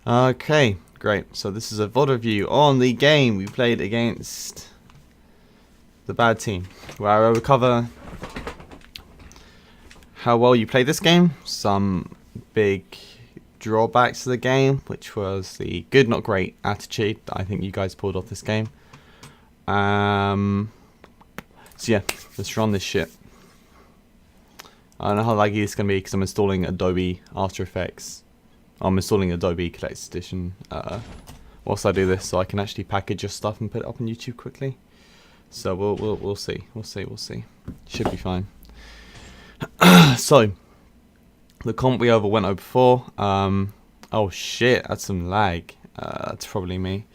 Okay, great. So this is a VOD review on the game we played against the bad team, where I will cover how well you played this game, some big drawbacks to the game, which was the good not great attitude that I think you guys pulled off this game. So yeah, let's run this shit. I don't know how laggy it's going to be because I'm installing Adobe After Effects. I'm installing Adobe Collector's Edition whilst I do this, so I can actually package your stuff and put it up on YouTube quickly. So we'll see. We'll see. Should be fine. So the comp we went over before. Oh shit, that's some lag. That's probably me.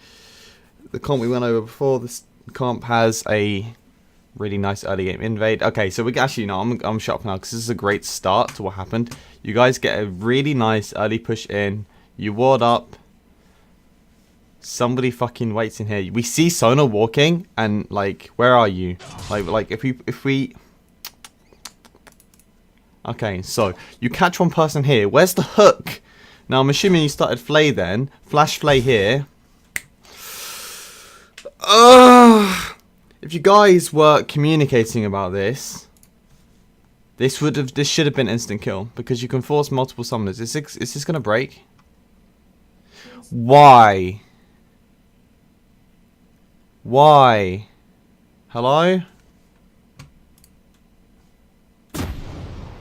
The comp we went over before. This comp has a really nice early game invade. Okay, so we actually no, I'm shut up now because this is a great start to what happened. You guys get a really nice early push in. You ward up. Somebody fucking waits in here. We see Sona walking, and like, where are you? Like if we. Okay, so you catch one person here. Where's the hook? Now I'm assuming you started Flay then. Flash Flay here. If you guys were communicating about this, this should have been instant kill because you can force multiple summoners. Is this gonna break? Why? Why? Hello?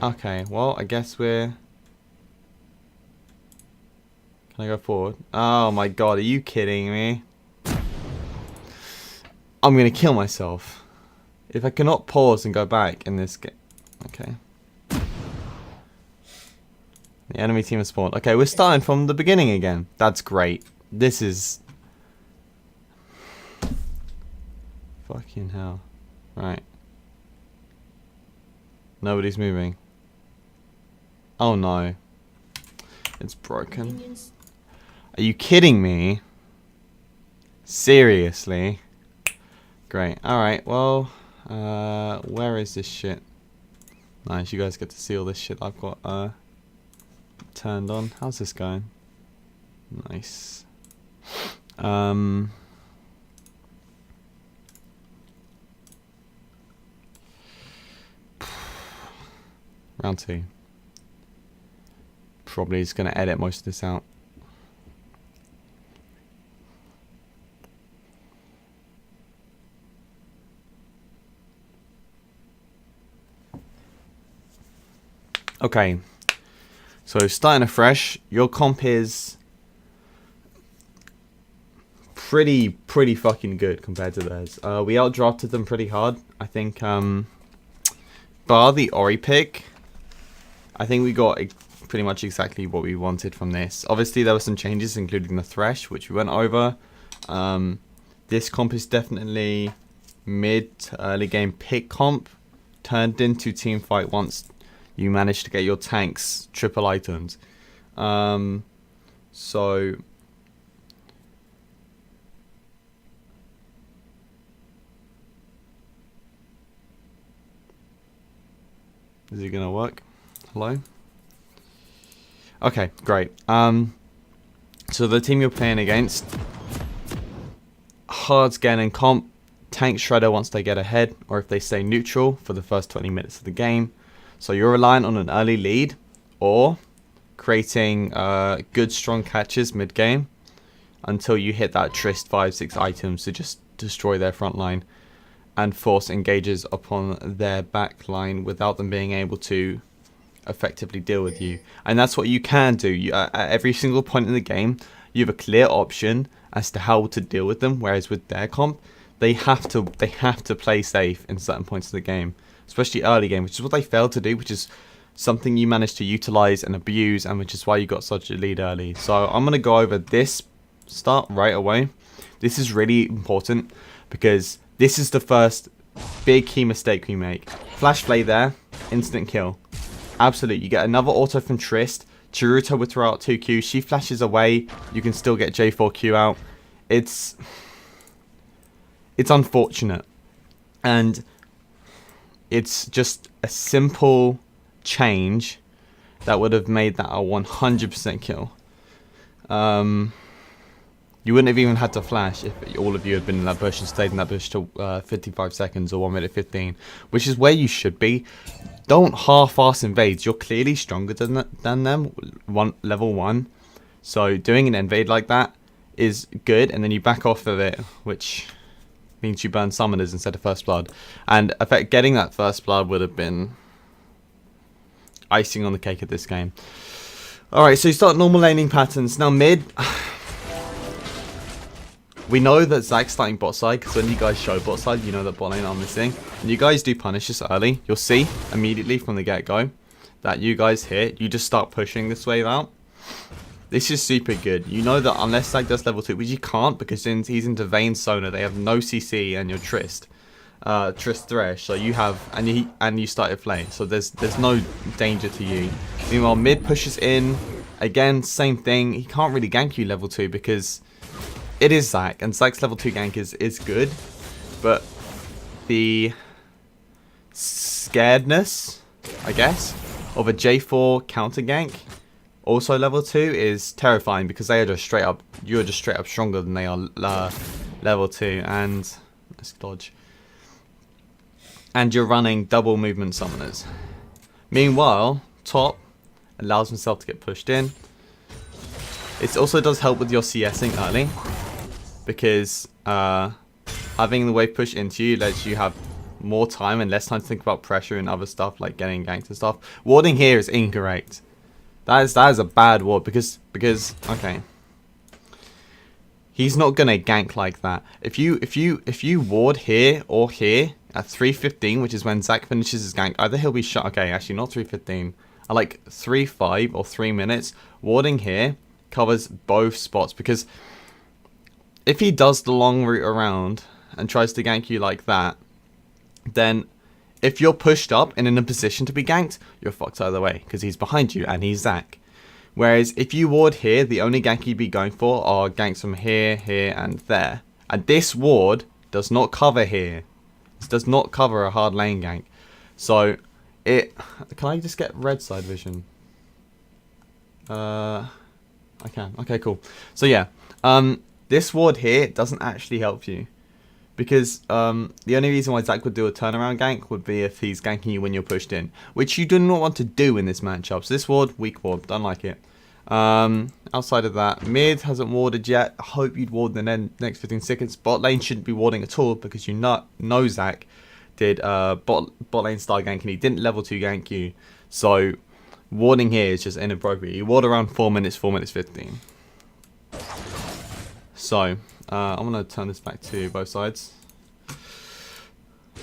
Okay, well I guess we're. Can I go forward? Oh my god, are you kidding me? I'm gonna kill myself if I cannot pause and go back in this game. Okay. The enemy team has spawned. Okay, we're starting from the beginning again. That's great. This is fucking hell. Right. Nobody's moving. Oh no. It's broken. Are you kidding me? Seriously? Great. Alright, well, where is this shit? Nice, you guys get to see all this shit I've got turned on. How's this going? Nice. Round 2. Probably is going to edit most of this out. Okay, so starting afresh, your comp is pretty fucking good compared to theirs. We outdrafted them pretty hard. I think, bar the Ori pick, I think we got pretty much exactly what we wanted from this. Obviously, there were some changes, including the Thresh, which we went over. This comp is definitely mid to early game pick comp, turned into team fight once you manage to get your tanks triple items. So is it gonna work? Hello? Okay, great. So the team you're playing against, hard scan and comp, tank shredder once they get ahead, or if they stay neutral for the first 20 minutes of the game. So you're reliant on an early lead or creating good strong catches mid-game until you hit that Trist 5-6 items to just destroy their front line and force engages upon their back line without them being able to effectively deal with you. And that's what you can do. At every single point in the game, you have a clear option as to how to deal with them, whereas with their comp, they have to play safe in certain points of the game. Especially early game, which is what they failed to do, which is something you managed to utilize and abuse, and which is why you got such a lead early. So I'm going to go over this start right away. This is really important because this is the first big key mistake we make. Flash Flay there, instant kill. Absolute. You get another auto from Trist. Chiruta would throw out 2Q. She flashes away. You can still get J4Q out. It's unfortunate. And it's just a simple change that would have made that a 100% kill. You wouldn't have even had to flash if all of you had been in that bush and stayed in that bush till 55 seconds or 1 minute 15, which is where you should be. Don't half-ass invades. You're clearly stronger than them, level 1. So doing an invade like that is good, and then you back off of it, which means you burn summoners instead of first blood. And getting that first blood would have been icing on the cake of this game. Alright, so you start normal laning patterns. Now mid, we know that Zac's starting bot side, because when you guys show bot side, you know that bot lane are missing. And you guys do punish this early. You'll see immediately from the get-go that you guys hit, you just start pushing this wave out. This is super good. You know that unless Zac does level 2, which he can't because he's into Vayne Sona, they have no CC and you're Trist Thresh, so you have, and you started Flame, so there's no danger to you. Meanwhile, mid pushes in, again, same thing. He can't really gank you level 2 because it is Zac, and Zac's level 2 gank is good, but the scaredness, I guess, of a J4 counter gank, also level 2, is terrifying because they are just straight up, you're just straight up stronger than they are level 2, and let's dodge. And you're running double movement summoners. Meanwhile, top allows himself to get pushed in. It also does help with your CSing early, because having the wave push into you lets you have more time and less time to think about pressure and other stuff like getting ganked and stuff. Warding here is incorrect. That is a bad ward because okay, he's not gonna gank like that. If you ward here or here at 3:15, which is when Zac finishes his gank, either he'll be shot. Okay, actually not 3:15. I like 3:05 or 3 minutes. Warding here covers both spots, because if he does the long route around and tries to gank you like that, then if you're pushed up and in a position to be ganked, you're fucked either way because he's behind you and he's Zac. Whereas if you ward here, the only gank you'd be going for are ganks from here, here, and there. And this ward does not cover here. This does not cover a hard lane gank. So can I just get red side vision? I can. Okay, cool. So yeah, this ward here doesn't actually help you, because the only reason why Zac would do a turnaround gank would be if he's ganking you when you're pushed in, which you do not want to do in this matchup. So this ward, weak ward, don't like it. Outside of that, mid hasn't warded yet. I hope you'd ward in the next 15 seconds. Bot lane shouldn't be warding at all, because you know Zac did bot lane star gank and he didn't level 2 gank you. So warding here is just inappropriate. You ward around 4 minutes 15. So I'm going to turn this back to both sides.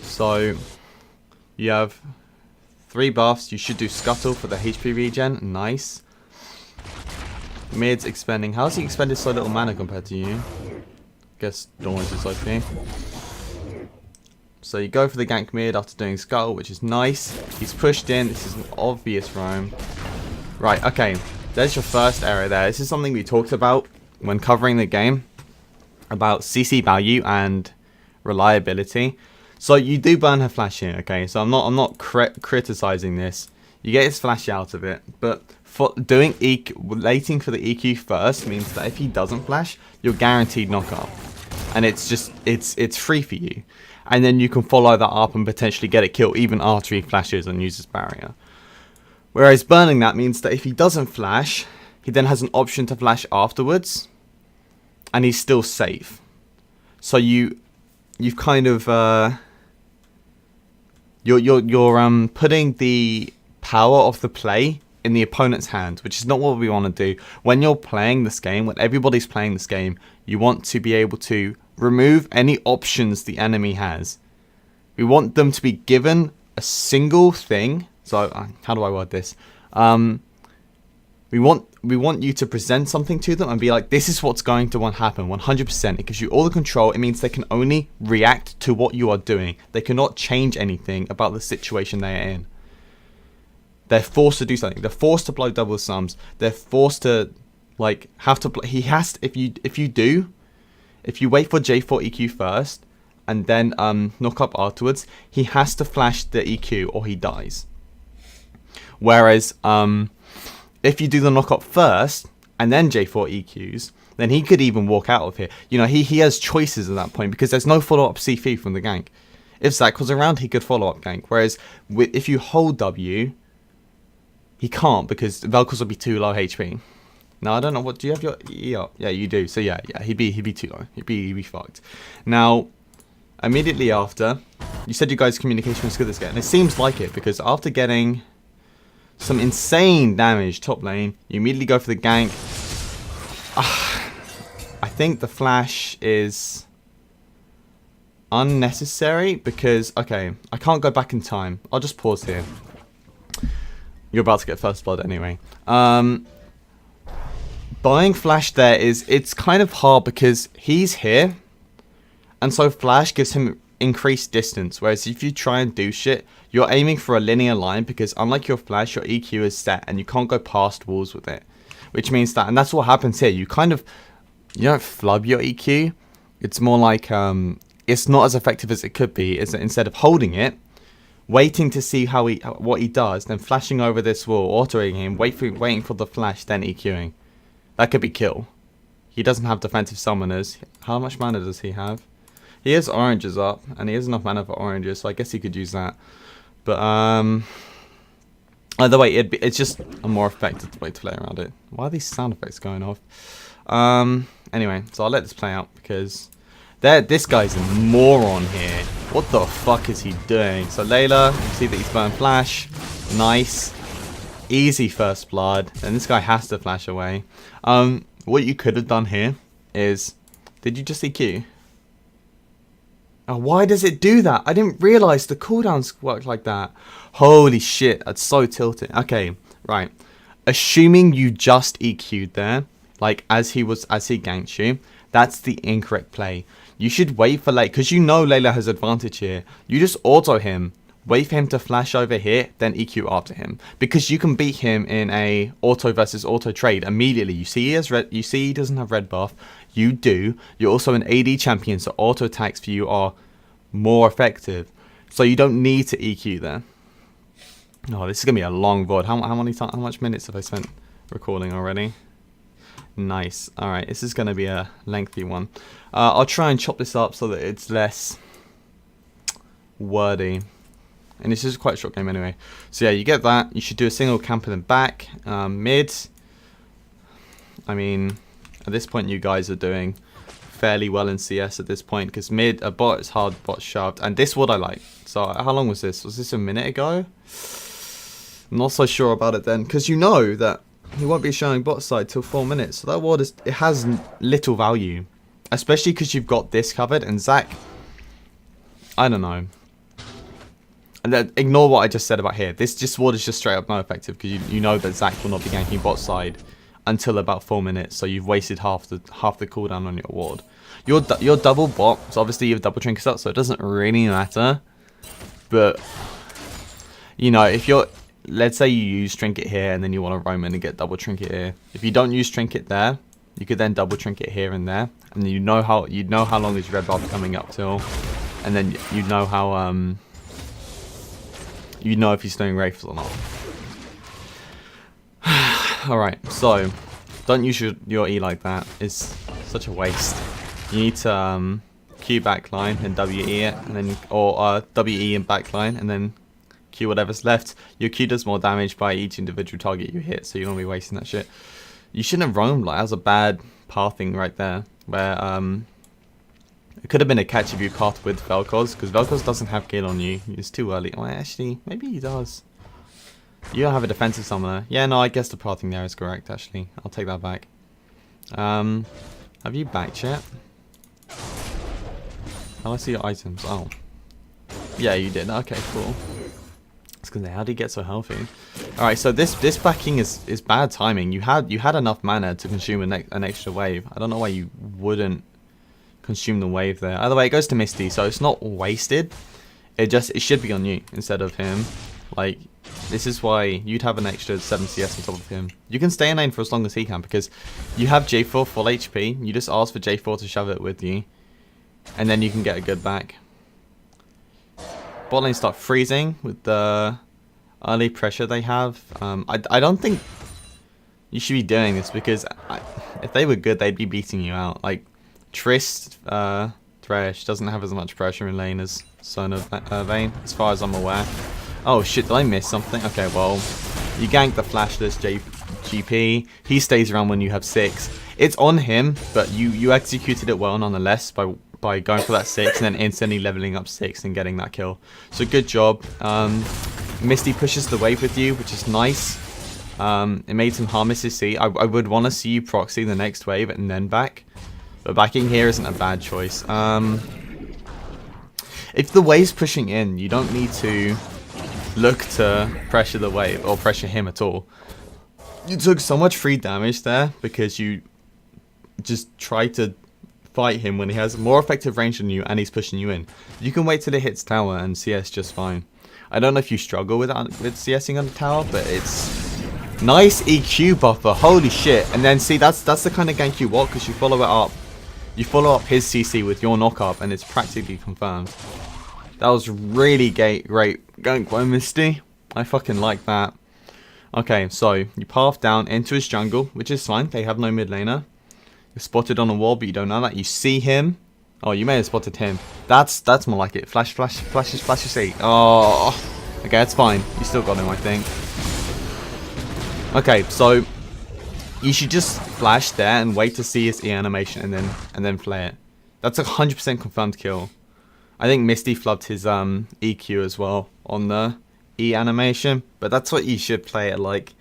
So you have 3 buffs. You should do Scuttle for the HP regen. Nice. Mid's expending. How has he expended so little mana compared to you? Guess Dawn's is OP. So you go for the gank mid after doing Scuttle, which is nice. He's pushed in. This is an obvious roam. Right, okay. There's your first error there. This is something we talked about when covering the game, about CC value and reliability. So you do burn her flash here, okay? So I'm not criticizing this. You get his flash out of it, but for doing waiting for the EQ first means that if he doesn't flash, you're guaranteed knockup, and it's free for you. And then you can follow that up and potentially get a kill even after he flashes and uses barrier. Whereas burning that means that if he doesn't flash, he then has an option to flash afterwards, and he's still safe. So you've kind of you're putting the power of the play in the opponent's hands, which is not what we want to do. When you're playing this game, when everybody's playing this game, you want to be able to remove any options the enemy has. We want them to be given a single thing. So how do I word this? We want you to present something to them and be like, this is what's going to happen 100%. It gives you all the control. It means they can only react to what you are doing. They cannot change anything about the situation they are in. They're forced to do something. They're forced to blow double sums. They're forced to have to play. He has to, if you wait for J4 EQ first and then knock up afterwards, he has to flash the EQ or he dies. Whereas if you do the knock up first and then J4 EQs, then he could even walk out of here. You know, he has choices at that point because there's no follow-up C3 from the gank. If Zac was around, he could follow-up gank. Whereas if you hold W, he can't because Vel'Koz will be too low HP. Now, I don't know, what do you have your E up? Yeah, you do. So yeah, he'd be too low. He'd be fucked. Now, immediately after, you said you guys' communication was good this game, and it seems like it because after getting some insane damage top lane, you immediately go for the gank. I think the flash is unnecessary because, okay, I can't go back in time. I'll just pause here. You're about to get first blood anyway. Buying flash there it's kind of hard because he's here, and so flash gives him increased distance, whereas if you try and do shit, you're aiming for a linear line because unlike your flash, your EQ is set and you can't go past walls with it, which means that, and that's what happens here, you don't flub your EQ. It's more like it's not as effective as it could be. Is that instead of holding it, waiting to see what he does, then flashing over this wall, autoing him, waiting for the flash, then EQing. That could be kill. He doesn't have defensive summoners. How much mana does he have? He has oranges up, and he has enough mana for oranges, so I guess he could use that. But either way, it's just a more effective way to play around it. Why are these sound effects going off? Anyway, so I'll let this play out because this guy's a moron here. What the fuck is he doing? So Layla, you see that he's burned flash. Nice. Easy first blood. And this guy has to flash away. What you could have done here is... Did you just EQ? Oh, why does it do that? I didn't realize the cooldowns work like that. Holy shit, that's so tilted. Okay, right. Assuming you just EQ'd there, like as he ganked you, that's the incorrect play. You should wait for because you know Layla has advantage here. You just auto him, wait for him to flash over here, then EQ after him, because you can beat him in a auto versus auto trade immediately. You see he has red. You see he doesn't have red buff. You do. You're also an AD champion, so auto attacks for you are more effective. So you don't need to EQ there. Oh, this is gonna be a long VOD. How much minutes have I spent recording already? Nice. All right, this is gonna be a lengthy one. I'll try and chop this up so that it's less wordy. And this is quite a short game anyway. So yeah, you get that. You should do a single camp and then back. Mid. I mean, at this point, you guys are doing fairly well in CS at this point because mid, a bot is hard, bot shoved, and this what I like. So how long was this? Was this a minute ago? I'm not so sure about it then because you know that he won't be showing bot side till 4 minutes. So that ward it has little value, especially because you've got this covered and Zac. I don't know. And then ignore what I just said about here. This ward is just straight up no effective because you know that Zac will not be ganking bot side until about 4 minutes. So you've wasted half the cooldown on your ward. Your double bot, so obviously you have double trinkets up, so it doesn't really matter. But you know, if you're, let's say you use trinket here and then you want to roam in and get double trinket here. If you don't use trinket there, you could then double trinket here and there, and then you know how long is red buff coming up till, and then you know how you know if he's doing wraiths or not. Alright, so don't use your E like that. It's such a waste. You need to Q backline and WE it, and then or WE and backline and then Q whatever's left. Your Q does more damage by each individual target you hit, so you don't be wasting that shit. You shouldn't have roamed. Like, that was a bad pathing right there, where it could have been a catch if you pathed with Vel'Koz, because Vel'Koz doesn't have kill on you. It's too early. Well, actually, maybe he does. You don't have a defensive summoner. Yeah, no, I guess the pathing there is correct, actually. I'll take that back. Have you backed yet? How do I see your items? Oh. Yeah, you did. Okay, cool. It's because how do you get so healthy? Alright, so this backing is bad timing. You had enough mana to consume an extra wave. I don't know why you wouldn't consume the wave there. Either way, it goes to Misty, so it's not wasted. It should be on you instead of him. Like, this is why you'd have an extra 7 CS on top of him. You can stay in lane for as long as he can because you have J4 full HP. You just ask for J4 to shove it with you, and then you can get a good back. Bot lane start freezing with the early pressure they have. I don't think You should be doing this because if they were good, they'd be beating you out. Like, Trist, Thresh doesn't have as much pressure in lane as Son of Vayne, as far as I'm aware. Oh shit, did I miss something? Okay, well, you gank the flashless GP. He stays around when you have 6. It's on him, but you executed it well nonetheless by going for that 6 and then instantly leveling up 6 and getting that kill. So good job. Misty pushes the wave with you, which is nice. It made some harm misses see. I would want to see you proxy the next wave and then back. But backing here isn't a bad choice. If the wave's pushing in, you don't need to look to pressure the wave or pressure him at all. You took so much free damage there because you just try to fight him when he has more effective range than you and he's pushing you in. You can wait till it hits tower and CS just fine. I don't know if you struggle with CSing on the tower, but it's nice EQ buffer. Holy shit! And then see, that's the kind of gank you want because you follow it up. You follow up his CC with your knock up and it's practically confirmed. That was really great gank by Misty. I fucking like that. Okay, so you path down into his jungle, which is fine. They have no mid laner. You're spotted on a wall, but you don't know that. You see him. Oh, you may have spotted him. That's more like it. Flash, see. Oh, okay, that's fine. You still got him, I think. Okay, so you should just flash there and wait to see his E animation and then flare it. That's a 100% confirmed kill. I think Misty flubbed his EQ as well on the E animation, but that's what you should play it like.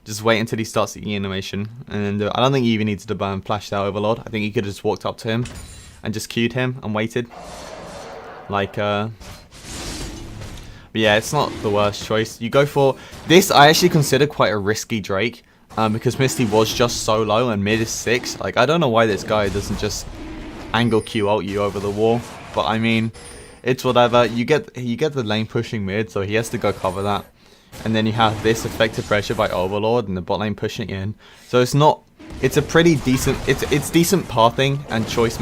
Just wait until he starts the E animation and then do it. I don't think you even needed to burn flash that Overlord. I think you could have just walked up to him and just queued him and waited. Like, but yeah, it's not the worst choice. You go for this. I actually consider quite a risky Drake because Misty was just so low and mid is 6. Like, I don't know why this guy doesn't just angle Q ult you over the wall, but I mean, it's whatever. You get the lane pushing mid, so he has to go cover that. And then you have this effective pressure by Overlord and the bot lane pushing in. So it's a pretty decent, it's decent pathing and choice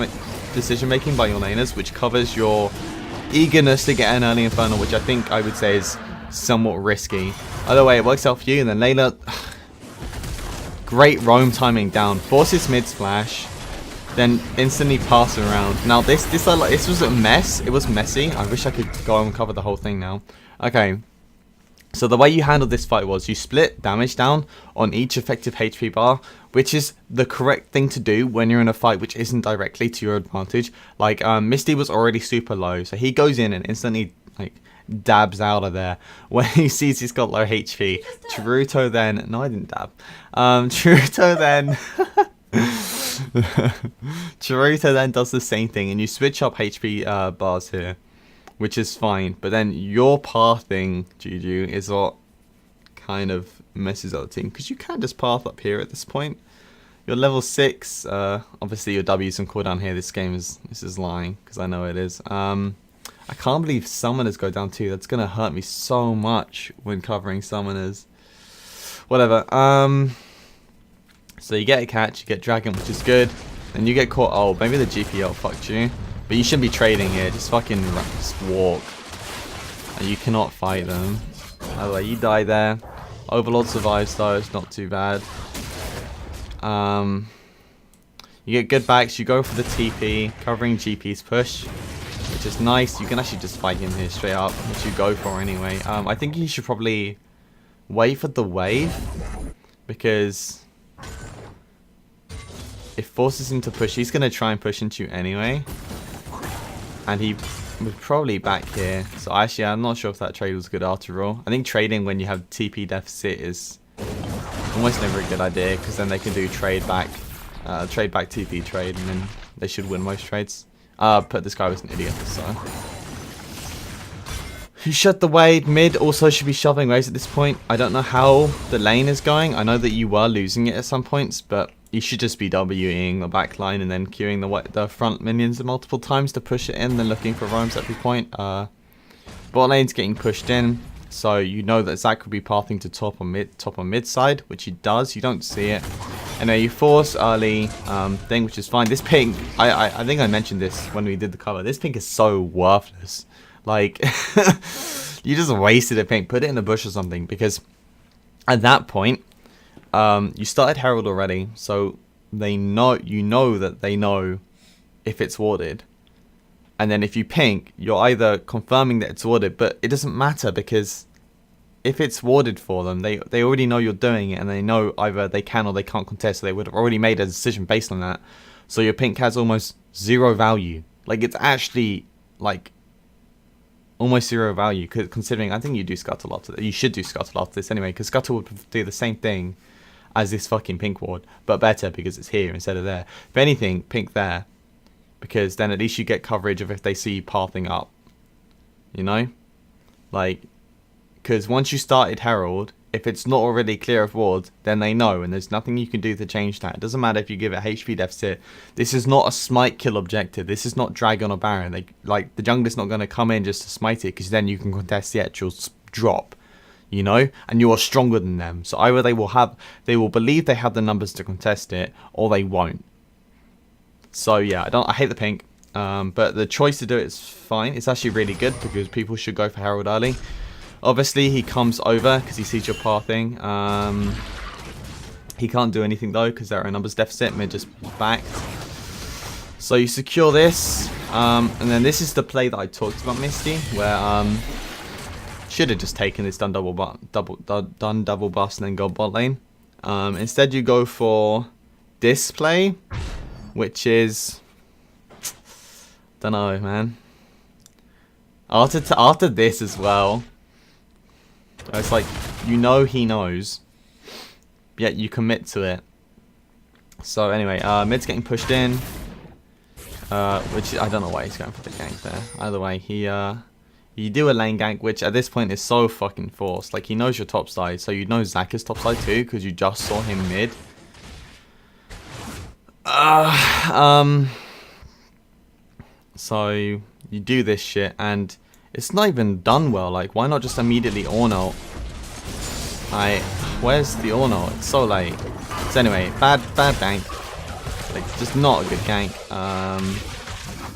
decision making by your laners, which covers your eagerness to get an early Infernal, which I would say is somewhat risky. Either way, it works out for you. And then Layla, great roam timing down, forces mid splash, then instantly pass around. Now this was a mess. It was messy. I wish I could go and cover the whole thing now. Okay. So the way you handled this fight was you split damage down on each effective HP bar, which is the correct thing to do when you're in a fight which isn't directly to your advantage. Like, Misty was already super low, so he goes in and instantly, like, dabs out of there when he sees he's got low HP. Naruto then... No, I didn't dab. Naruto then... Naruto then does the same thing, and you switch up HP bars here, which is fine, but then your pathing, Juju, is what kind of messes up the team, because you can't just path up here at this point. You're level 6, obviously your W's on cooldown here. This is lying, because I know it is. I can't believe summoners go down too. That's going to hurt me so much when covering summoners. Whatever. So you get a catch, you get dragon, which is good, and you get caught. Oh, maybe the GPL fucked you. But you shouldn't be trading here, just fucking just walk. And you cannot fight them. By the way, you die there. Overlord survives though, it's not too bad. You get good backs, you go for the TP, covering GP's push, which is nice. You can actually just fight him here straight up, which you go for anyway. I think you should probably wait for the wave, because it forces him to push. He's going to try and push into you anyway. And he was probably back here. So actually, I'm not sure if that trade was good after all. I think trading when you have TP deficit is almost never a good idea, because then they can do trade back TP trade, and then they should win most trades. But this guy was an idiot, so. You shut the wave. Mid also should be shoving waves at this point. I don't know how the lane is going. I know that you were losing it at some points, but you should just be Wing the back line and then queuing the front minions multiple times to push it in, then looking for roams at every point. Bot lane's getting pushed in, so you know that Zac could be pathing to top or mid side, which he does. You don't see it. And then you force early thing, which is fine. This pink, I think I mentioned this when we did the cover. This pink is so worthless. Like, you just wasted a pink. Put it in the bush or something, because at that point, You started Herald already, so they know that they know if it's warded. And then if you pink, you're either confirming that it's warded, but it doesn't matter because if it's warded for them, they already know you're doing it, and they know either they can or they can't contest, so they would have already made a decision based on that. So your pink has almost zero value. Like, it's actually, like, almost zero value, considering I think you do Scuttle after this. You should do Scuttle after this anyway, because Scuttle would do the same thing as this fucking pink ward, but better because it's here instead of there. If anything, pink there, because then at least you get coverage of if they see you pathing up, you know? Like, because once you started Herald, if it's not already clear of wards, then they know, and there's nothing you can do to change that. It doesn't matter if you give it HP deficit. This is not a smite kill objective. This is not Dragon or Baron. The jungler's not going to come in just to smite it, because then you can contest the actual drop, you know, and you are stronger than them. So either they will believe they have the numbers to contest it, or they won't. So yeah, I hate the pink, but the choice to do it is fine. It's actually really good because people should go for Herald early. Obviously, he comes over because he sees your pathing. He can't do anything though because they're at a numbers deficit. Mid just back. So you secure this, and then this is the play that I talked about, Misty, where should have just taken this done double bust and then go bot lane. Instead, you go for this play, which is, don't know, man. After this as well. It's like, you know he knows, yet you commit to it. So anyway, mid's getting pushed in, which I don't know why he's going for the gank there. Either way, you do a lane gank, which at this point is so fucking forced. Like, he knows your top side, so you know Zac is top side too, because you just saw him mid. So you do this shit, and it's not even done well. Like, why not just immediately Ornult? Where's the Ornult? It's so late. So anyway, bad gank. Like, just not a good gank.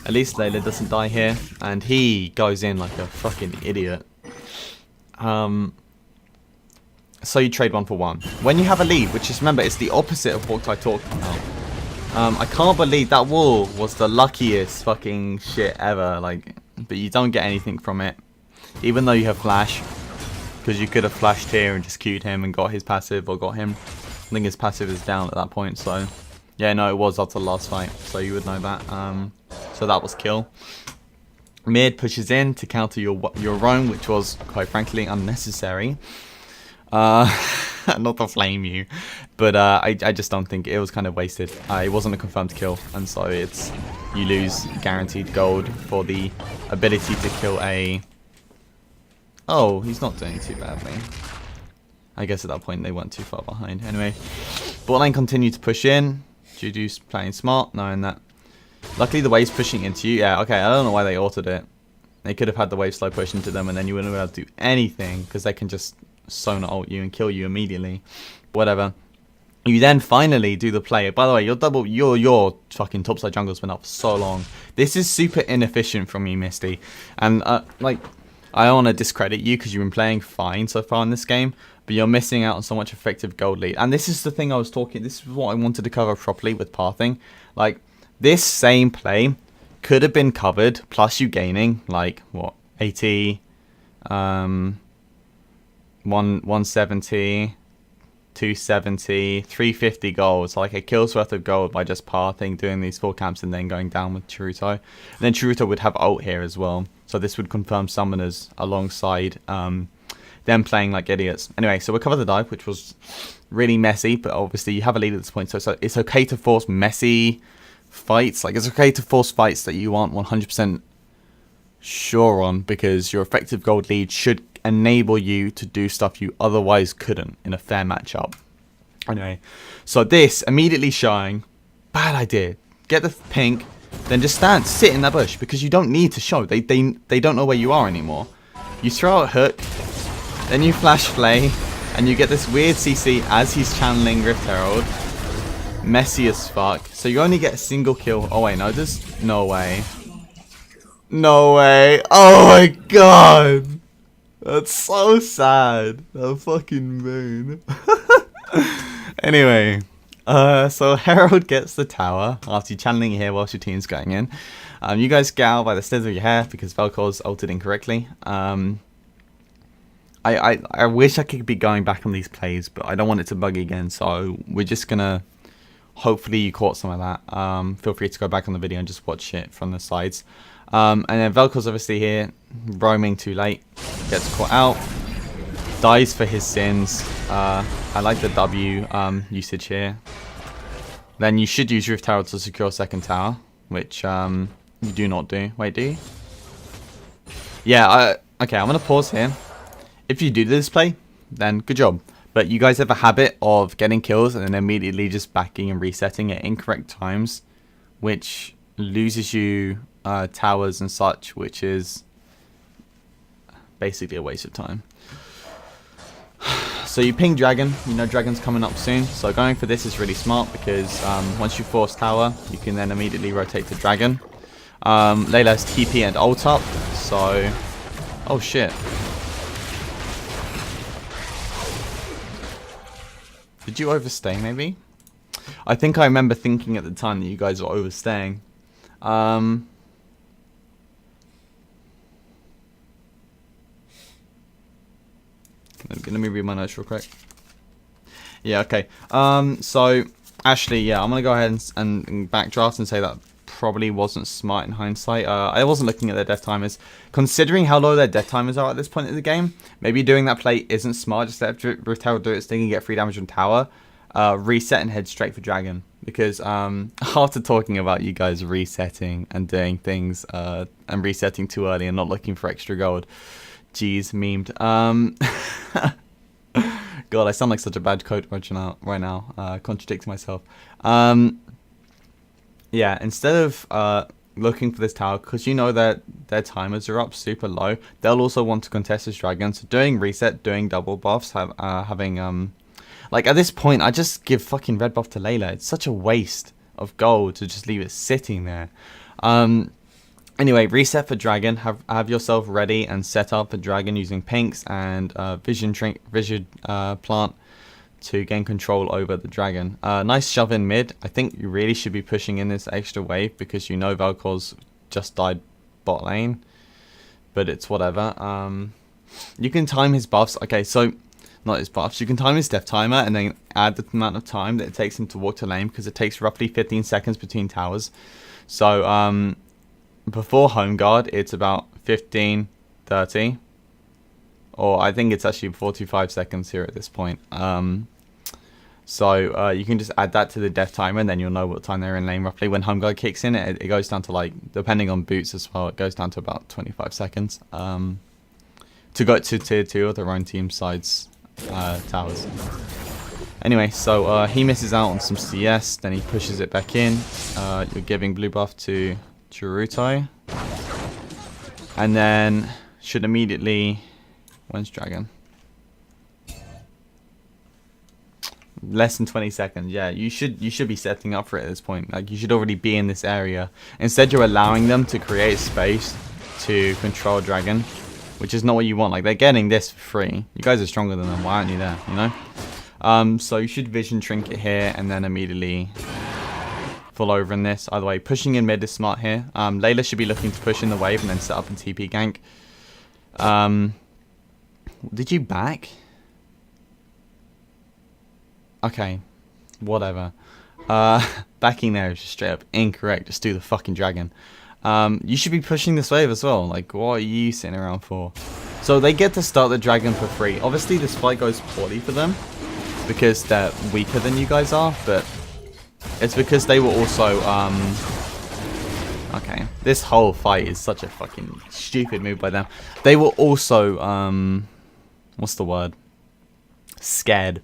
At least Layla doesn't die here, and he goes in like a fucking idiot. So you trade 1 for 1. When you have a lead, which is, remember, it's the opposite of what I talked about. I can't believe that wall was the luckiest fucking shit ever. Like, but you don't get anything from it, even though you have flash, because you could have flashed here and just queued him and got his passive, or got him. I think his passive is down at that point, so yeah, no, it was after the last fight, so you would know that. So that was kill. Mid pushes in to counter your roam, which was quite frankly unnecessary. Not to flame you, but I just don't think it was kind of wasted. It wasn't a confirmed kill, and so you lose guaranteed gold for the ability to kill a... Oh, he's not doing too badly. I guess at that point they weren't too far behind. Anyway, bot lane continued to push in. Juju's playing smart, knowing that. Luckily the wave's pushing into you. Yeah, okay, I don't know why they altered it. They could have had the wave slow push into them, and then you wouldn't be able to do anything, because they can just Sona ult you and kill you immediately. Whatever. You then finally do the play. By the way, your fucking topside jungle's been up for so long. This is super inefficient from you, Misty. And like, I don't want to discredit you because you've been playing fine so far in this game, but you're missing out on so much effective gold lead. And this is the thing I was talking. This is what I wanted to cover properly with pathing. Like, this same play could have been covered, plus you gaining like what, 80, 170, 270, 350 gold. So like a kill's worth of gold by just pathing, doing these 4 camps, and then going down with Chiruto. And then Chiruto would have ult here as well. So this would confirm summoners alongside them playing like idiots. Anyway, so we covered the dive, which was really messy, but obviously you have a lead at this point, so it's okay to force messy fights. Like, it's okay to force fights that you aren't 100% sure on, because your effective gold lead should enable you to do stuff you otherwise couldn't in a fair matchup. Anyway, so this immediately showing, bad idea. Get the pink, then just sit in that bush, because you don't need to show. They don't know where you are anymore. You throw out hook, then you flash flay, and you get this weird CC as he's channeling Rift Herald. Messy as fuck. So you only get a single kill. Oh wait, no, there's no way. No way. Oh my god. That's so sad. That fucking moon. Anyway, so Herald gets the tower after you channeling here whilst your team's going in. You guys get out by the stems of your hair because Vel'Koz ulted incorrectly. I wish I could be going back on these plays, but I don't want it to bug again, so we're just gonna... Hopefully you caught some of that. Feel free to go back on the video and just watch it from the sides. And then Vel'Koz obviously here, roaming too late, gets caught out, dies for his sins. I like the W usage here. Then you should use Rift Herald to secure second tower, which you do not do. Wait, do you? Yeah, okay, I'm going to pause here. If you do this play, then good job. But you guys have a habit of getting kills and then immediately just backing and resetting at incorrect times, which loses you towers and such, which is basically a waste of time. So you ping Dragon, you know Dragon's coming up soon, so going for this is really smart because once you force tower, you can then immediately rotate to Dragon. Layla has TP and ult up, so... Oh shit. Did you overstay maybe? I think I remember thinking at the time that you guys were overstaying. Let me read my notes real quick. Yeah, okay. So, Ashley, yeah, I'm going to go ahead and backdraft and say that probably wasn't smart in hindsight. I wasn't looking at their death timers. Considering how low their death timers are at this point in the game, maybe doing that play isn't smart. Just let Rift Herald do its thing and get 3 damage on tower. Reset and head straight for Dragon. Because after talking about you guys resetting and doing things and resetting too early and not looking for extra gold, jeez, memed. God, I sound like such a bad coach right now. Contradicting myself. Yeah, instead of looking for this tower, because you know that their timers are up super low, they'll also want to contest this Dragon. So doing reset, doing double buffs, having like at this point, I just give fucking red buff to Layla. It's such a waste of gold to just leave it sitting there. Anyway, reset for Dragon. Have yourself ready and set up for Dragon using pinks and vision plant to gain control over the Dragon. Nice shove in mid. I think you really should be pushing in this extra wave because you know Vel'Koz just died bot lane. But it's whatever. You can time his buffs. Okay, so not his buffs. You can time his death timer and then add the amount of time that it takes him to walk to lane because it takes roughly 15 seconds between towers. So before home guard, it's about 15, 30. Or I think it's actually 45 seconds here at this point. So you can just add that to the death timer and then you'll know what time they're in lane roughly. When home guard kicks in, it goes down to, like, depending on boots as well, it goes down to about 25 seconds to go to tier 2 of their own team side's towers. Anyway, so he misses out on some CS, then he pushes it back in. You're giving blue buff to Chiruto. And then should immediately... When's Dragon? Less than 20 seconds. Yeah, you should be setting up for it at this point. Like, you should already be in this area. Instead, you're allowing them to create space to control Dragon, which is not what you want. Like, they're getting this for free. You guys are stronger than them. Why aren't you there? You know. So you should vision trinket here and then immediately fall over in this. Either way, pushing in mid is smart here. Layla should be looking to push in the wave and then set up a TP gank. Did you back? Okay, whatever. Backing there is just straight up incorrect. Just do the fucking Dragon. You should be pushing this wave as well. Like, what are you sitting around for? So they get to start the Dragon for free. Obviously, this fight goes poorly for them because they're weaker than you guys are, but it's because they were also okay, this whole fight is such a fucking stupid move by them. They were also what's the word? Scared.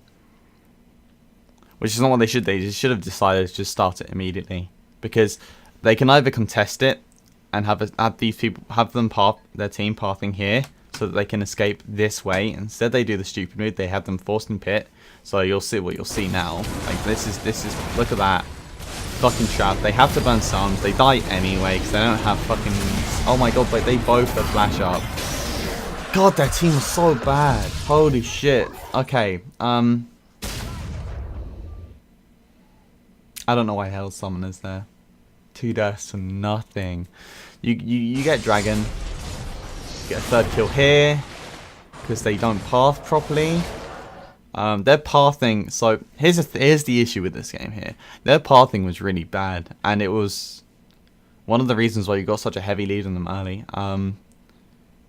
Which is not what they should. They just should have decided to just start it immediately, because they can either contest it and have these people have them their team pathing here so that they can escape this way. Instead, they do the stupid move. They have them forced in pit. So you'll see what you'll see now. Like this is look at that fucking trap. They have to burn suns. They die anyway because they don't have fucking. Oh my god! Like they both have flash up. God, their team was so bad. Holy shit. Okay. I don't know why Hell Summoner's there. 2 deaths for nothing. You get Dragon. Get a 3rd kill here. Because they don't path properly. Their pathing... So, here's the issue with this game here. Their pathing was really bad. And it was one of the reasons why you got such a heavy lead on them early.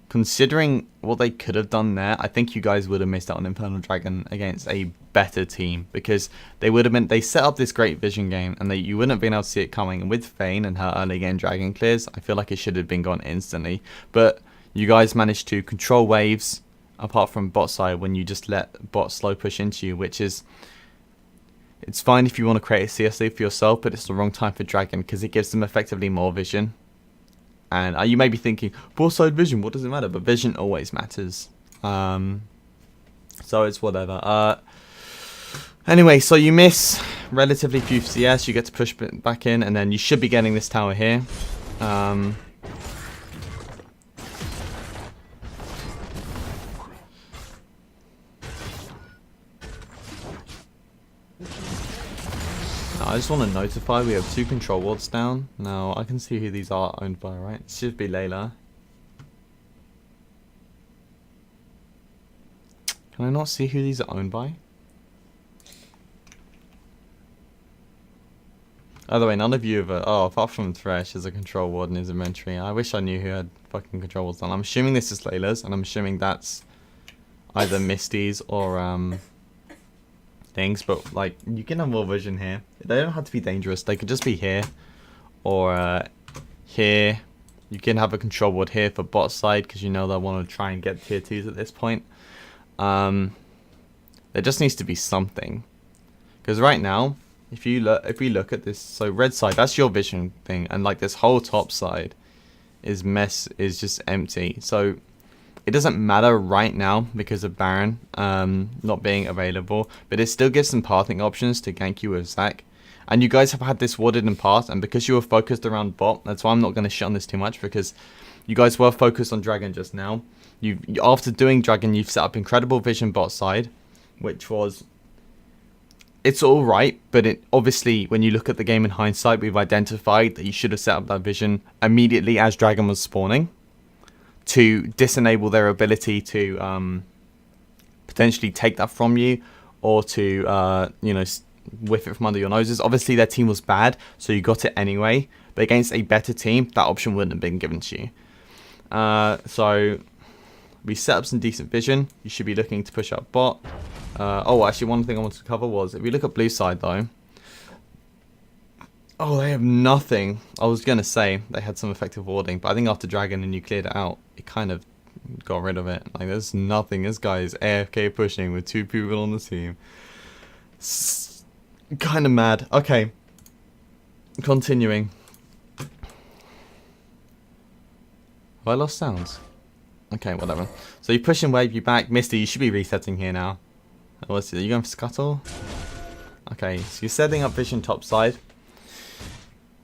Considering what they could have done there, I think you guys would have missed out on Infernal Dragon against a better team, because they set up this great vision game and you wouldn't have been able to see it coming. And with Vayne and her early game Dragon clears, I feel like it should have been gone instantly. But you guys managed to control waves, apart from bot side, when you just let bot slow push into you, which is... It's fine if you want to create a CSA for yourself, but it's the wrong time for Dragon, because it gives them effectively more vision. And you may be thinking, bot side vision, what does it matter? But vision always matters. So it's whatever. Anyway, so you miss relatively few CS, you get to push back in, and then you should be getting this tower here. I just want to notify we have 2 control wards down. Now, I can see who these are owned by, right? It should be Layla. Can I not see who these are owned by? By the way, none of you have... oh, apart from Thresh, has a control ward in his inventory. I wish I knew who had fucking control wards done. I'm assuming this is Layla's, and I'm assuming that's either Misty's or... things, but like you can have more vision here. They don't have to be dangerous. They could just be here or here. You can have a control ward here for bot side, because you know they'll want to try and get tier 2s at this point. There just needs to be something, because right now if we look at this, so red side, that's your vision thing, and like this whole top side is just empty. So it doesn't matter right now because of Baron not being available, but it still gives some pathing options to gank you with Zac. And you guys have had this warded in path, and because you were focused around bot, that's why I'm not going to shit on this too much, because you guys were focused on Dragon just now. After doing Dragon, you've set up incredible vision bot side, which was... It's alright, but obviously, when you look at the game in hindsight, we've identified that you should have set up that vision immediately as Dragon was spawning, to disenable their ability to potentially take that from you, or to whiff it from under your noses. Obviously their team was bad, so you got it anyway, but against a better team, that option wouldn't have been given to you. So we set up some decent vision. You should be looking to push up bot. Oh, actually, one thing I wanted to cover was, if we look at blue side though, oh, they have nothing. I was going to say they had some effective warding, but I think after Dragon and you cleared it out, it kind of got rid of it. Like, there's nothing. This guy is AFK pushing with 2 people on the team. Kind of mad. Okay. Continuing. Have I lost sounds? Okay, whatever. So you push and wave you back. Misty, you should be resetting here now. What's it? Are you going for Scuttle? Okay, so you're setting up vision top side.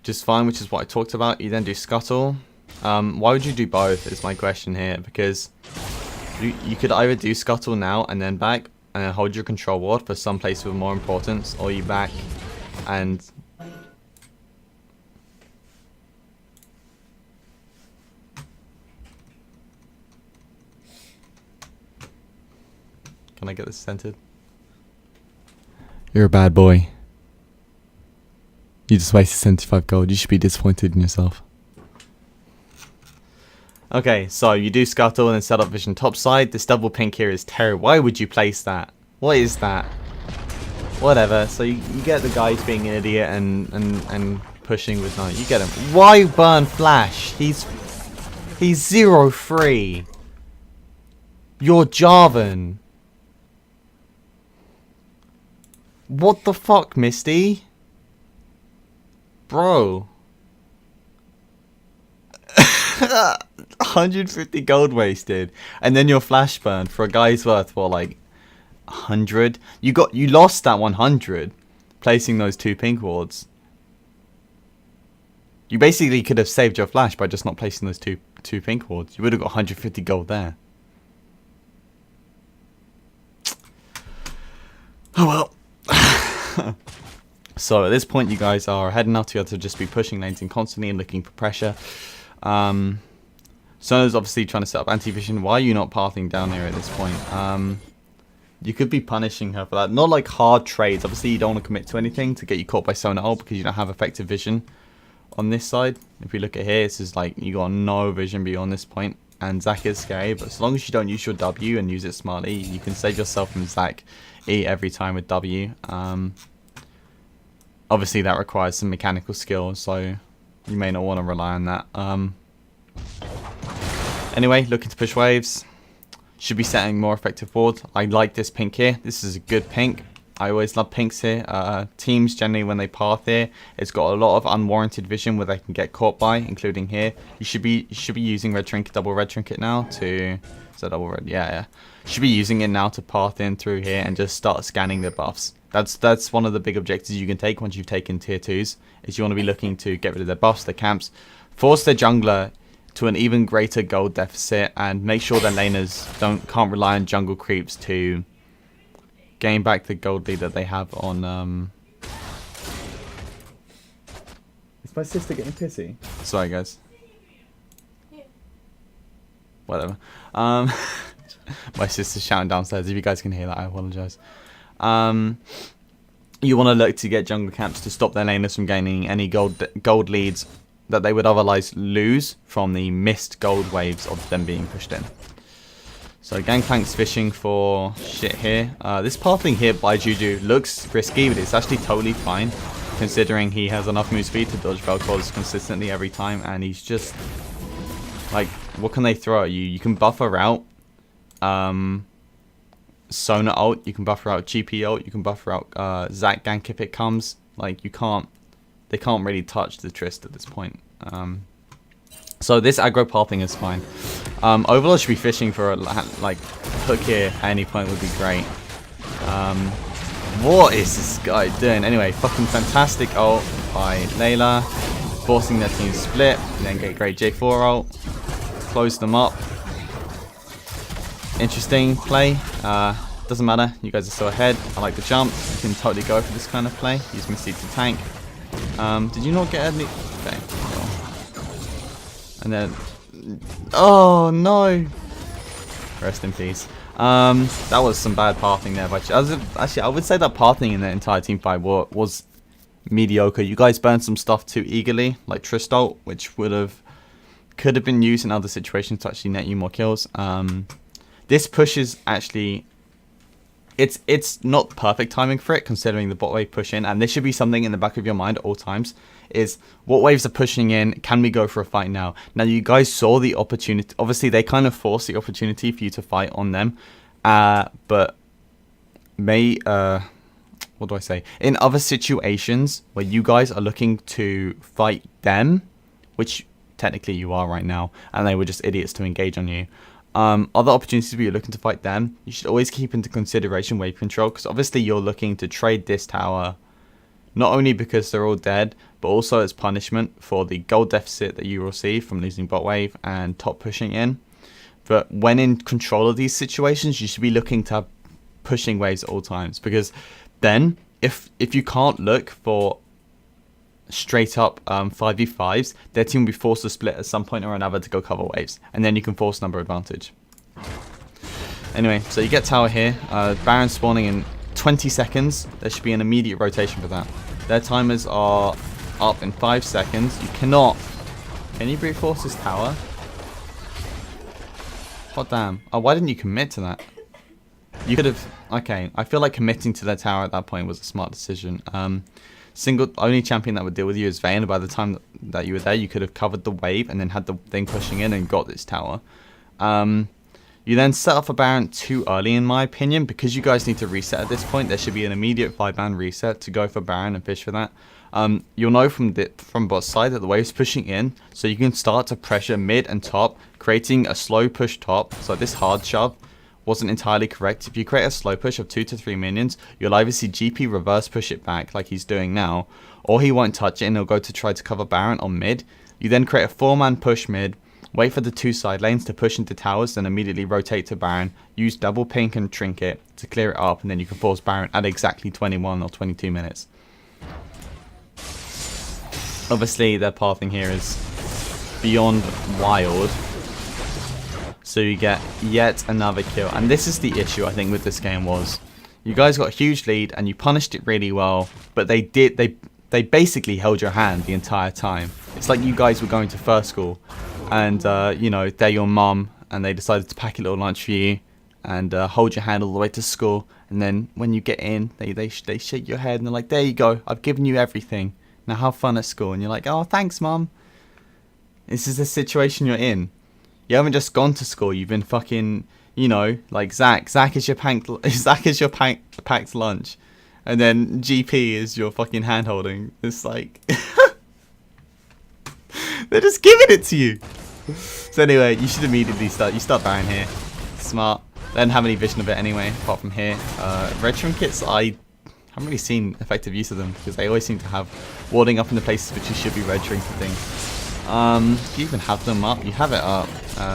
Just fine, which is what I talked about. You then do Scuttle. Why would you do both is my question here, because you could either do Scuttle now and then back and then hold your control ward for some place with more importance, or you back and... Can I get this centered? You're a bad boy. You just wasted 75 gold. You should be disappointed in yourself. Okay, so you do Scuttle and then set up vision top side. This double pink here is terrible. Why would you place that? What is that? Whatever. So you get the guys being an idiot and pushing with night. You get him. Why burn flash? He's 0-3. You're Jarvan. What the fuck, Misty? Bro. 150 gold wasted. And then your flash burn for a guy's worth, what, like 100? You lost that 100 placing those 2 pink wards. You basically could have saved your flash by just not placing those two pink wards. You would have got 150 gold there. Oh well. So at this point, you guys are ahead enough to be able to just be pushing lanes in constantly and looking for pressure. Sona's obviously trying to set up anti-vision. Why are you not pathing down here at this point? You could be punishing her for that. Not like hard trades. Obviously, you don't want to commit to anything to get you caught by Sona ult because you don't have effective vision on this side. If we look at here, this is like you got no vision beyond this point. And Zac is scary, but as long as you don't use your W and use it smartly, you can save yourself from Zac E every time with W. Obviously, that requires some mechanical skill, so you may not want to rely on that. Anyway, looking to push waves. Should be setting more effective wards. I like this pink here. This is a good pink. I always love pinks here. Teams generally when they path here, it's got a lot of unwarranted vision where they can get caught by, including here. You should be using red trinket, double red trinket now to. Is that double red? Yeah. Should be using it now to path in through here and just start scanning the buffs. That's one of the big objectives you can take once you've taken tier 2s. Is you want to be looking to get rid of their buffs, their camps, force their jungler to an even greater gold deficit, and make sure their laners can't rely on jungle creeps to gain back the gold lead that they have on. Is my sister getting pissy? Sorry, guys. Yeah. Whatever. My sister's shouting downstairs. If you guys can hear that, I apologize. You want to look to get jungle camps to stop their laners from gaining any gold leads that they would otherwise lose from the missed gold waves of them being pushed in. So Gangplank's fishing for shit here. This pathing here by Juju looks risky, but it's actually totally fine, considering he has enough move speed to dodge Vel'Koz consistently every time, and he's just like, what can they throw at you? You can buffer out Sona ult, you can buffer out GP ult, you can buffer out Zac gank if it comes. Like, they can't really touch the Trist at this point. So this aggro pathing is fine. Overlord should be fishing for a like hook here at any point would be great. What is this guy doing? Anyway, fucking fantastic ult by Layla, forcing their team split, and then get great J4 ult, close them up. Interesting play. Doesn't matter, you guys are still ahead. I like the jump. You can totally go for this kind of play. Use Misty to tank. Did you not get any? Okay. Cool. And then, oh no! Rest in peace. That was some bad pathing there. But actually, I would say that pathing in the entire team fight was mediocre. You guys burned some stuff too eagerly, like Trist ult, which could have been used in other situations to actually net you more kills. This push is actually. It's not perfect timing for it, considering the bot wave push in, and this should be something in the back of your mind at all times, is what waves are pushing in, can we go for a fight now? Now you guys saw the opportunity, obviously they kind of forced the opportunity for you to fight on them, but what do I say? In other situations where you guys are looking to fight them, which technically you are right now, and they were just idiots to engage on you, other opportunities where you're looking to fight them, you should always keep into consideration wave control, because obviously you're looking to trade this tower not only because they're all dead, but also as punishment for the gold deficit that you receive from losing bot wave and top pushing in. But when in control of these situations, you should be looking to have pushing waves at all times, because then if you can't look for straight up 5v5s, their team will be forced to split at some point or another to go cover waves, and then you can force number advantage. Anyway, so you get tower here, Baron spawning in 20 seconds. There should be an immediate rotation for that. Their timers are up in 5 seconds. You cannot. Can you brute force this tower? Hot damn. Oh, why didn't you commit to that? You could have. Okay, I feel like committing to that tower at that point was a smart decision. Only champion that would deal with you is Vayne. By the time that you were there, you could have covered the wave and then had the thing pushing in and got this tower. You then set up a Baron too early, in my opinion, because you guys need to reset at this point. There should be an immediate 5-man reset to go for Baron and fish for that. You'll know from bot side that the wave's pushing in, so you can start to pressure mid and top, creating a slow push top. So this hard shove wasn't entirely correct. If you create a slow push of 2 to 3 minions, you'll either see GP reverse push it back like he's doing now, or he won't touch it and he'll go to try to cover Baron on mid. You then create a 4-man push mid, wait for the 2 side lanes to push into towers, then immediately rotate to Baron, use double pink and trinket to clear it up, and then you can force Baron at exactly 21 or 22 minutes. Obviously, their pathing here is beyond wild. So you get yet another kill. And this is the issue, I think, with this game was you guys got a huge lead and you punished it really well, but they basically held your hand the entire time. It's like you guys were going to first school and, you know, they're your mum and they decided to pack a little lunch for you and hold your hand all the way to school. And then when you get in, they shake your head and they're like, there you go, I've given you everything. Now have fun at school. And you're like, oh, thanks, mum. This is the situation you're in. You haven't just gone to school. You've been fucking, you know, like Zach. Zach is your packed lunch. And then GP is your fucking hand holding. It's like... they're just giving it to you. So anyway, you should immediately start. You start Baron here. Smart. They don't have any vision of it anyway, apart from here. Red trinkets, I haven't really seen effective use of them because they always seem to have warding up in the places which you should be red trinketing. Do you even have them up? You have it up.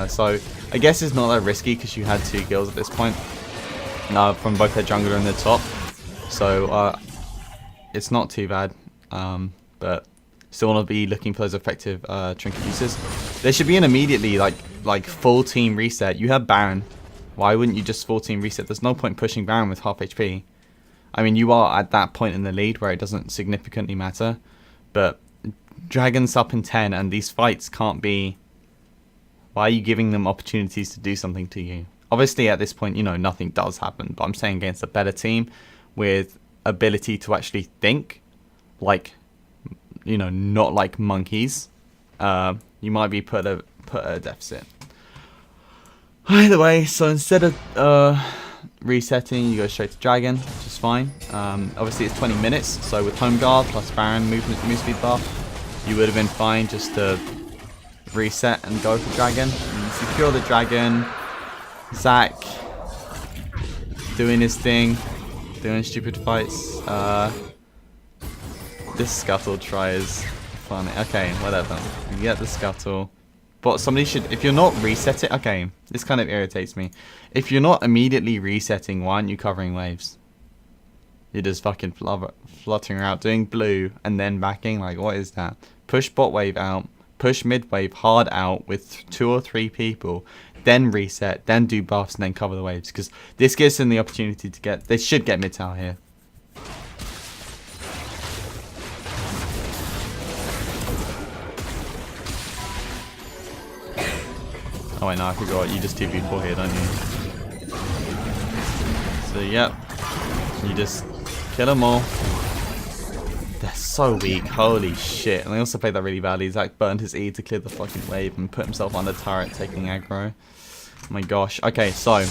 So I guess it's not that risky because you had 2 kills at this point from both their jungler and their top. So it's not too bad. But still want to be looking for those effective trinket uses. There should be an immediately like full team reset. You have Baron. Why wouldn't you just full team reset? There's no point pushing Baron with half HP. I mean, you are at that point in the lead where it doesn't significantly matter. But Dragon's up in 10 and these fights can't be... Why are you giving them opportunities to do something to you? Obviously at this point, you know, nothing does happen. But I'm saying against a better team with ability to actually think, like, you know, not like monkeys, you might be put at a deficit. Either way, so instead of resetting, you go straight to Dragon, which is fine. Obviously it's 20 minutes, so with Home Guard plus Baron move speed buff, you would have been fine just to reset and go for Dragon. And you secure the Dragon. Zach doing his thing, doing stupid fights. This scuttle try is funny. Okay, whatever. You get the scuttle. But somebody should, if you're not resetting, okay, this kind of irritates me. If you're not immediately resetting, why aren't you covering waves? You're just fucking fluttering out, doing blue, and then backing, like, what is that? Push bot wave out, push mid wave hard out with 2 or 3 people, then reset, then do buffs, and then cover the waves. Because this gives them the opportunity to get, they should get mid tower here. Oh wait, no, I forgot. You just 2v4 here, don't you? So, yep. You just kill them all. They're so weak. Holy shit. And they also played that really badly. Zach burned his E to clear the fucking wave and put himself under turret taking aggro. Oh my gosh. Okay, so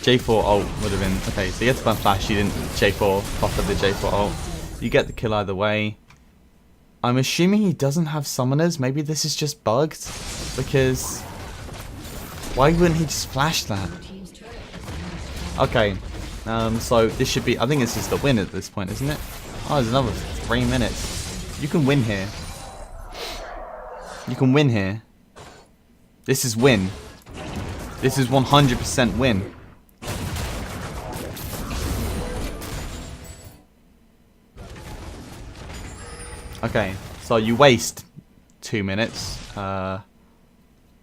J4 ult would have been... Okay, so you had to burn flash. You didn't J4 buffer the J4 ult. You get the kill either way. I'm assuming he doesn't have summoners. Maybe this is just bugged. Because... why wouldn't he just flash that? Okay. So this should be... I think this is the win at this point, isn't it? Oh, there's another 3 minutes. You can win here. You can win here. This is win. This is 100% win. Okay, so you waste 2 minutes.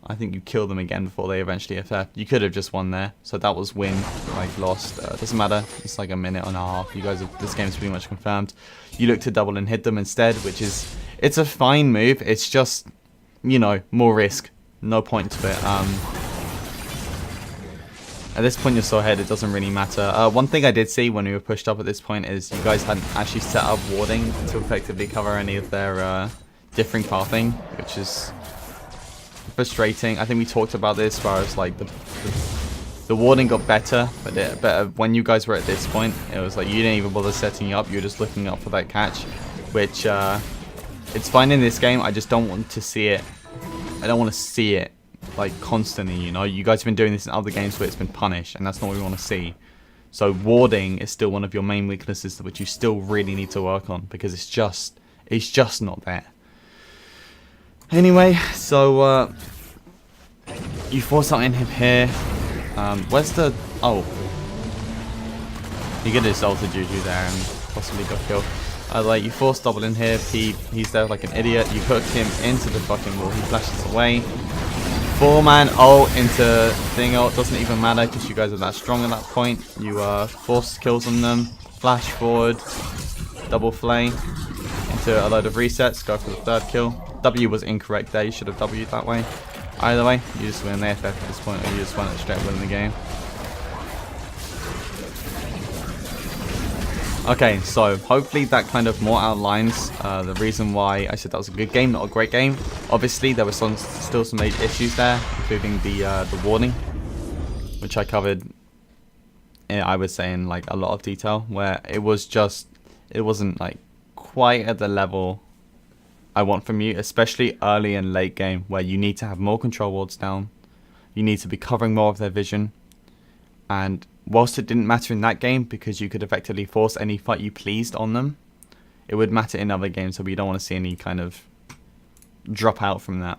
I think you kill them again before they eventually FF. You could have just won there. So that was win, like lost. Doesn't matter. It's like a minute and a half. You guys have, this game's pretty much confirmed. You look to double and hit them instead, which is, it's a fine move. It's just, you know, more risk. No point to it. At this point you're so ahead, it doesn't really matter. One thing I did see when we were pushed up at this point is you guys hadn't actually set up warding to effectively cover any of their differing pathing, which is frustrating. I think we talked about this where I was like the warding got better, but when you guys were at this point, it was like you didn't even bother setting up, you were just looking up for that catch, which it's fine in this game. I just don't want to see it. I don't want to see it like constantly, you know. You guys have been doing this in other games where it's been punished, and that's not what we want to see. So warding is still one of your main weaknesses which you still really need to work on, because it's just not there. Anyway, so you force something in here. Where's the... oh. He could have just ulted Juju there and possibly got killed. Like, you force double in here, he's there like an idiot. You hook him into the fucking wall, he flashes away. 4-man ult into thing ult, doesn't even matter because you guys are that strong at that point. You force kills on them, flash forward, double flay into a load of resets, go for the third kill. W was incorrect there, you should have W'd that way. Either way, you just win the AFF at this point, or you just win it straight winning the game. Okay, so hopefully that kind of more outlines the reason why I said that was a good game, not a great game. Obviously, there were still some major issues there, including the warning, which I covered, I would say, in like a lot of detail, where it wasn't like quite at the level I want from you, especially early and late game, where you need to have more control wards down, you need to be covering more of their vision, and whilst it didn't matter in that game because you could effectively force any fight you pleased on them, it would matter in other games, so we don't want to see any kind of drop out from that.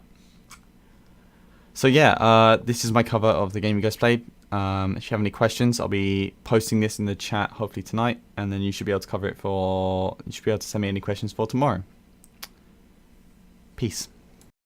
So yeah, this is my cover of the game you guys played. If you have any questions, I'll be posting this in the chat hopefully tonight, and then you should be able to cover it you should be able to send me any questions for tomorrow. Peace.